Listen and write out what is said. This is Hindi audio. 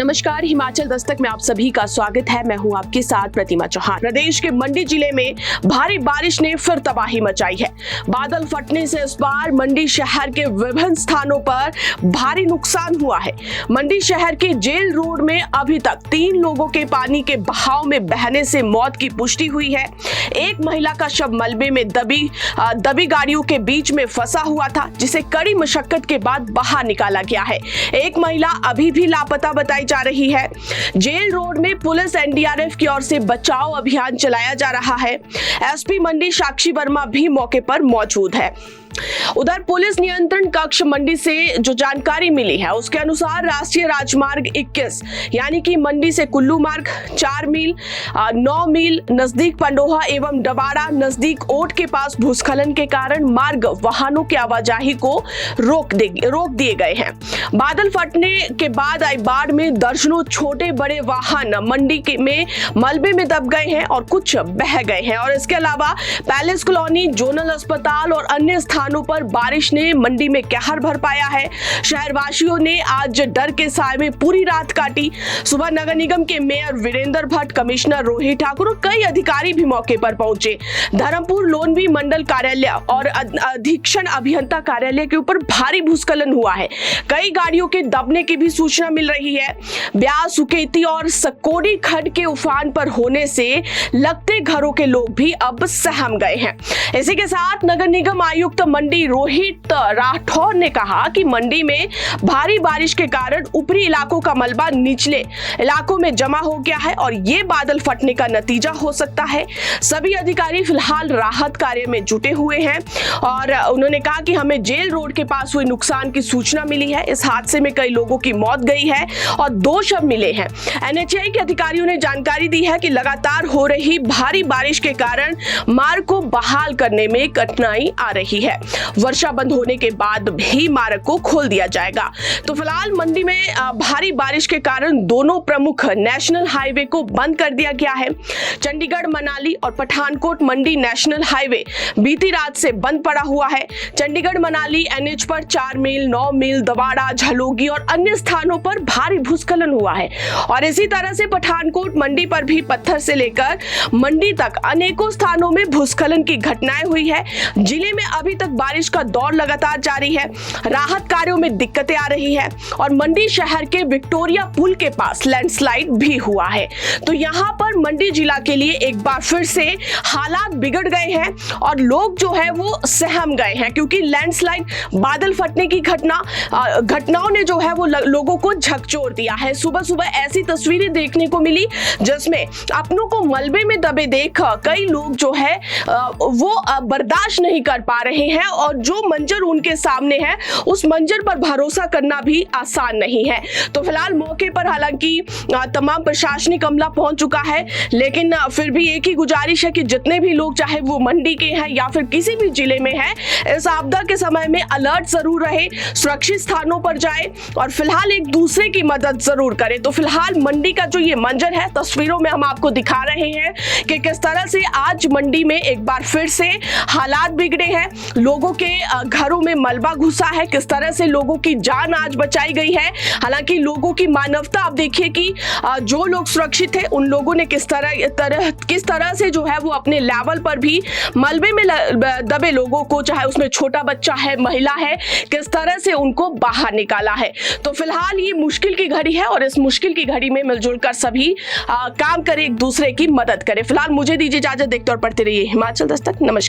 नमस्कार, हिमाचल दस्तक में आप सभी का स्वागत है। मैं हूं आपके साथ प्रतिमा चौहान। प्रदेश के मंडी जिले में भारी बारिश ने फिर तबाही मचाई है। बादल फटने से इस बार मंडी शहर के विभिन्न स्थानों पर भारी नुकसान हुआ है। मंडी शहर के जेल रोड में अभी तक 3 लोगों के पानी के बहाव में बहने से मौत की पुष्टि हुई है। एक महिला का शव मलबे में दबी गाड़ियों के बीच में फंसा हुआ था, जिसे कड़ी मशक्कत के बाद बाहर निकाला गया है। एक महिला अभी भी लापता बताई जा रही है। जेल रोड में पुलिस एनडीआरएफ की ओर से बचाव अभियान चलाया जा रहा है। एसपी मंडी साक्षी वर्मा भी मौके पर मौजूद है। उधर पुलिस नियंत्रण कक्ष मंडी से जो जानकारी मिली है उसके अनुसार राष्ट्रीय राजमार्ग 21 यानी कि मंडी से कुल्लू मार्ग 4 मील 9 मील नजदीक पंडोहा एवं डबाड़ा नजदीक ओट के पास भूस्खलन के कारण मार्ग वाहनों की आवाजाही को रोक दिए गए हैं। बादल फटने के बाद आई बाढ़ में दर्जनों छोटे बड़े वाहन मंडी में मलबे में दब गए हैं और कुछ बह गए हैं। और इसके अलावा पैलेस कॉलोनी, जोनल अस्पताल और अन्य स्थानों पर बारिश ने मंडी में कहर भर पाया है। शहरवासियों ने आज डर के साए में पूरी रात काटी। सुबह नगर निगम के मेयर वीरेंद्र भट्ट, कमिश्नर रोहित ठाकुर और कई अधिकारी भी मौके पर पहुंचे। धर्मपुर लोनवी मंडल कार्यालय और अधीक्षण अभियंता कार्यालय के ऊपर भारी भूस्खलन हुआ है। कई गाड़ियों के दबने की भी सूचना मिल रही है। ब्यास, सुकेती और सकोड़ी खड्ड के उफान पर होने से लगते घरों के लोग भी अब सहम गए हैं। इसी के साथ नगर निगम आयुक्त मंडी रोहित राठौर ने कहा कि मंडी में भारी बारिश के कारण ऊपरी इलाकों का मलबा निचले इलाकों में जमा हो गया है और ये बादल फटने का नतीजा हो सकता है। सभी अधिकारी फिलहाल राहत कार्य में जुटे हुए हैं और उन्होंने कहा कि हमें जेल रोड के पास हुए नुकसान की सूचना मिली है। इस हादसे में कई लोगों की मौत गई है और 2 शव मिले हैं। एनएचआई के अधिकारियों ने जानकारी दी है कि लगातार हो रही भारी बारिश के कारण मार्ग को बहाल करने में कठिनाई आ रही है। वर्षा बंद होने के बाद भी मार्ग को खोल दिया जाएगा। तो फिलहाल मंडी में भारी बारिश के कारण दोनों प्रमुख नेशनल हाईवे को बंद कर दिया गया है। चंडीगढ़ मनाली और पठानकोट मंडी नेशनल हाईवे बीती रात से बंद पड़ा हुआ है। चंडीगढ़ मनाली एनएच पर 4 मील 9 मील दवाड़ा, झलोगी और अन्य स्थानों पर भारी भूस्खलन हुआ है और इसी तरह से पठानकोट मंडी पर भी पत्थर से लेकर मंडी तक अनेकों स्थानों में भूस्खलन की घटनाएं हुई है। जिले में अभी तक बारिश का दौर लगातार जारी है। राहत कार्यों में दिक्कतें आ रही है और मंडी शहर के विक्टोरिया पुल के पास लैंडस्लाइड भी हुआ है। तो यहाँ पर मंडी जिला के लिए एक बार फिर से हालात बिगड़ गए हैं और लोग जो है वो सहम गए हैं, क्योंकि लैंडस्लाइड, बादल फटने की घटनाओं ने जो है वो लोगों को झकझोर दिया है। सुबह सुबह ऐसी तस्वीरें देखने को मिली जिसमें अपनों को मलबे में दबे देख कई लोग जो है वो बर्दाश्त नहीं कर पा रहे हैं और जो मंजर उनके सामने है उस मंजर पर भरोसा करना भी आसान नहीं है। तो फिलहाल मौके पर हालांकि तमाम प्रशासनिक अमला पहुंच चुका है, लेकिन फिर भी एक ही गुजारिश है कि जितने भी लोग चाहे वो मंडी के हैं या फिर किसी भी जिले में है, इस आपदा के समय में अलर्ट जरूर रहे, सुरक्षित स्थानों पर जाए और फिलहाल एक दूसरे की मदद जरूर करे। तो फिलहाल मंडी का जो ये मंजर है तस्वीरों में हम आपको दिखा रहे हैं कि किस तरह से आज मंडी में एक बार फिर से हालात बिगड़े हैं। लोगों के घरों में मलबा घुसा है, किस तरह से लोगों की जान आज बचाई गई है। हालांकि लोगों की मानवता, आप देखिए कि जो लोग सुरक्षित थे उन लोगों ने किस तरह से जो है वो अपने लेवल पर भी मलबे में दबे लोगों को, चाहे उसमें छोटा बच्चा है, महिला है, किस तरह से उनको बाहर निकाला है। तो फिलहाल ये मुश्किल की घड़ी है और इस मुश्किल की घड़ी में मिलजुल कर सभी काम करें, एक दूसरे की मदद करें। फिलहाल मुझे दीजिए इजाजत, देखते और पढ़ते रहिए हिमाचल दस्तक। नमस्कार।